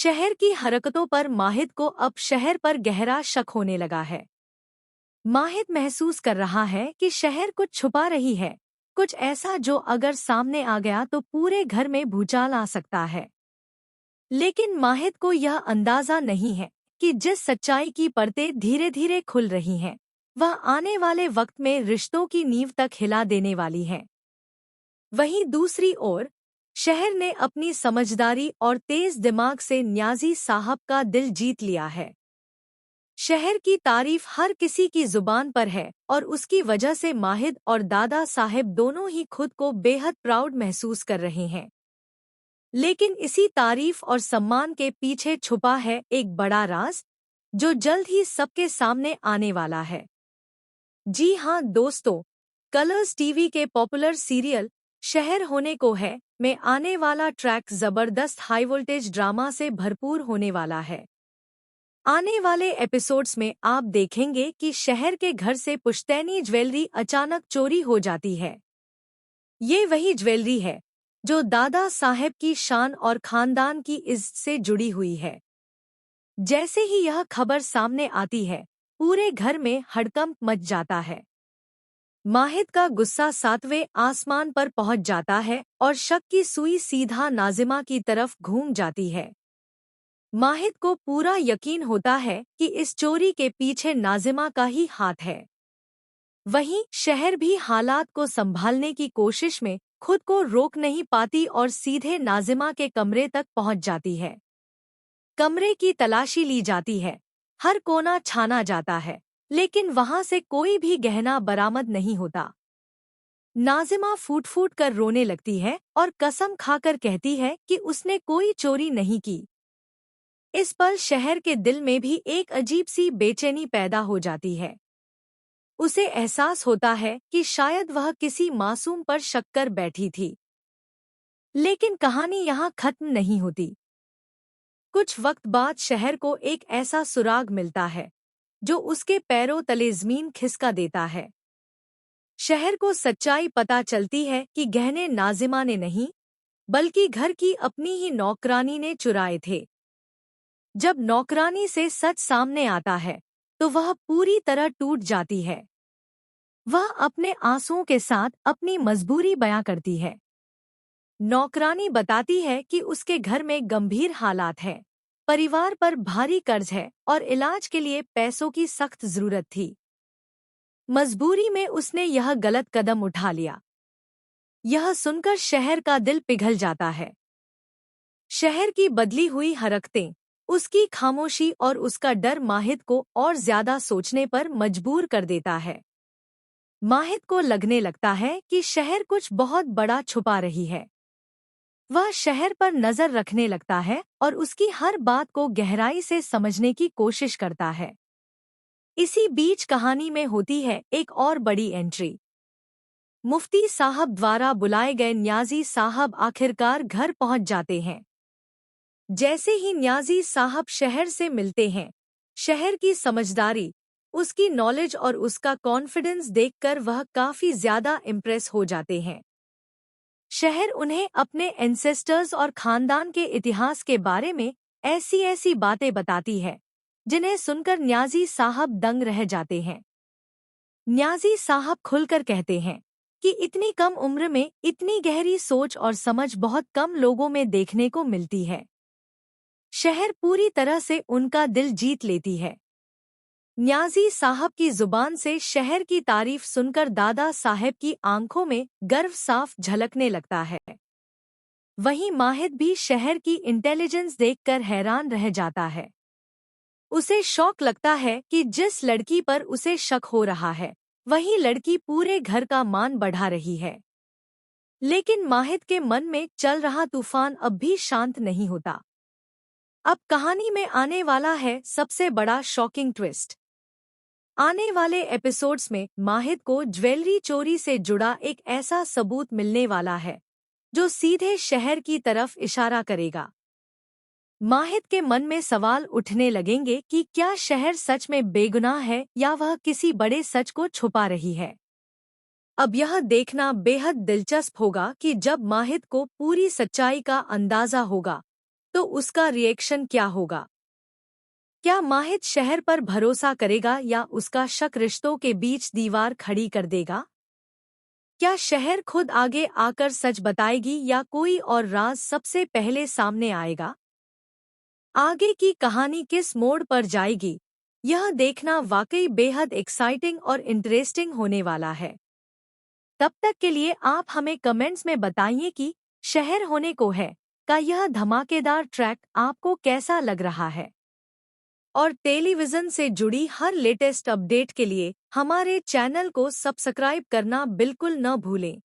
शहर की हरकतों पर माहिद को अब शहर पर गहरा शक होने लगा है। माहिद महसूस कर रहा है कि शहर कुछ छुपा रही है, कुछ ऐसा जो अगर सामने आ गया तो पूरे घर में भूचाल आ सकता है। लेकिन माहिद को यह अंदाजा नहीं है कि जिस सच्चाई की परतें धीरे धीरे खुल रही हैं, वह आने वाले वक्त में रिश्तों की नींव तक हिला देने वाली है। वहीं दूसरी ओर शहर ने अपनी समझदारी और तेज दिमाग से न्याजी साहब का दिल जीत लिया है। शहर की तारीफ हर किसी की जुबान पर है और उसकी वजह से माहिद और दादा साहेब दोनों ही खुद को बेहद प्राउड महसूस कर रहे हैं। लेकिन इसी तारीफ और सम्मान के पीछे छुपा है एक बड़ा राज, जो जल्द ही सबके सामने आने वाला है। जी हाँ दोस्तों, कलर्स टीवी के पॉपुलर सीरियल शहर होने को है में आने वाला ट्रैक जबरदस्त हाई वोल्टेज ड्रामा से भरपूर होने वाला है। आने वाले एपिसोड्स में आप देखेंगे कि शहर के घर से पुश्तैनी ज्वेलरी अचानक चोरी हो जाती है। ये वही ज्वेलरी है जो दादा साहेब की शान और खानदान की इज्जत से जुड़ी हुई है। जैसे ही यह खबर सामने आती है, पूरे घर में हड़कंप मच जाता है। माहिद का गुस्सा सातवें आसमान पर पहुंच जाता है और शक की सुई सीधा नाजिमा की तरफ घूम जाती है। माहिद को पूरा यकीन होता है कि इस चोरी के पीछे नाजिमा का ही हाथ है। वहीं शहर भी हालात को संभालने की कोशिश में खुद को रोक नहीं पाती और सीधे नाजिमा के कमरे तक पहुंच जाती है। कमरे की तलाशी ली जाती है, हर कोना छाना जाता है, लेकिन वहां से कोई भी गहना बरामद नहीं होता। नाजिमा फूट फूट कर रोने लगती है और कसम खाकर कहती है कि उसने कोई चोरी नहीं की। इस पल शहर के दिल में भी एक अजीब सी बेचैनी पैदा हो जाती है। उसे एहसास होता है कि शायद वह किसी मासूम पर शक कर बैठी थी। लेकिन कहानी यहाँ खत्म नहीं होती। कुछ वक्त बाद शहर को एक ऐसा सुराग मिलता है जो उसके पैरों तले ज़मीन खिसका देता है। शहर को सच्चाई पता चलती है कि गहने नाजिमा ने नहीं, बल्कि घर की अपनी ही नौकरानी ने चुराए थे। जब नौकरानी से सच सामने आता है, तो वह पूरी तरह टूट जाती है। वह अपने आंसुओं के साथ अपनी मजबूरी बयां करती है। नौकरानी बताती है कि उसके घर में गंभीर हालात हैं, परिवार पर भारी कर्ज है और इलाज के लिए पैसों की सख्त जरूरत थी। मजबूरी में उसने यह गलत कदम उठा लिया। यह सुनकर शहर का दिल पिघल जाता है। शहर की बदली हुई हरकतें, उसकी खामोशी और उसका डर माहिद को और ज्यादा सोचने पर मजबूर कर देता है। माहिद को लगने लगता है कि शहर कुछ बहुत बड़ा छुपा रही है। वह शहर पर नजर रखने लगता है और उसकी हर बात को गहराई से समझने की कोशिश करता है। इसी बीच कहानी में होती है एक और बड़ी एंट्री। मुफ्ती साहब द्वारा बुलाए गए न्याजी साहब आखिरकार घर पहुंच जाते हैं। जैसे ही न्याजी साहब शहर से मिलते हैं, शहर की समझदारी, उसकी नॉलेज और उसका कॉन्फिडेंस देखकर वह काफी ज्यादा इम्प्रेस हो जाते हैं। शहर उन्हें अपने एंसेस्टर्स और खानदान के इतिहास के बारे में ऐसी ऐसी बातें बताती है, जिन्हें सुनकर न्याजी साहब दंग रह जाते हैं। न्याजी साहब खुलकर कहते हैं कि इतनी कम उम्र में इतनी गहरी सोच और समझ बहुत कम लोगों में देखने को मिलती है। शहर पूरी तरह से उनका दिल जीत लेती है। न्याजी साहब की जुबान से शहर की तारीफ सुनकर दादा साहेब की आंखों में गर्व साफ झलकने लगता है। वहीं माहिद भी शहर की इंटेलिजेंस देखकर हैरान रह जाता है। उसे शौक लगता है कि जिस लड़की पर उसे शक हो रहा है, वही लड़की पूरे घर का मान बढ़ा रही है। लेकिन माहिद के मन में चल रहा तूफान अब भी शांत नहीं होता। अब कहानी में आने वाला है सबसे बड़ा शॉकिंग ट्विस्ट। आने वाले एपिसोड्स में माहिद को ज्वेलरी चोरी से जुड़ा एक ऐसा सबूत मिलने वाला है जो सीधे शहर की तरफ इशारा करेगा। माहिद के मन में सवाल उठने लगेंगे कि क्या शहर सच में बेगुनाह है या वह किसी बड़े सच को छुपा रही है। अब यह देखना बेहद दिलचस्प होगा कि जब माहिद को पूरी सच्चाई का अंदाजा होगा, तो उसका रिएक्शन क्या होगा? क्या माहित शहर पर भरोसा करेगा या उसका शक रिश्तों के बीच दीवार खड़ी कर देगा? क्या शहर खुद आगे आकर सच बताएगी या कोई और राज सबसे पहले सामने आएगा? आगे की कहानी किस मोड़ पर जाएगी, यह देखना वाकई बेहद एक्साइटिंग और इंटरेस्टिंग होने वाला है। तब तक के लिए आप हमें कमेंट्स में बताइए कि शहर होने को है का यह धमाकेदार ट्रैक आपको कैसा लग रहा है। और टेलीविज़न से जुड़ी हर लेटेस्ट अपडेट के लिए हमारे चैनल को सब्सक्राइब करना बिल्कुल न भूलें।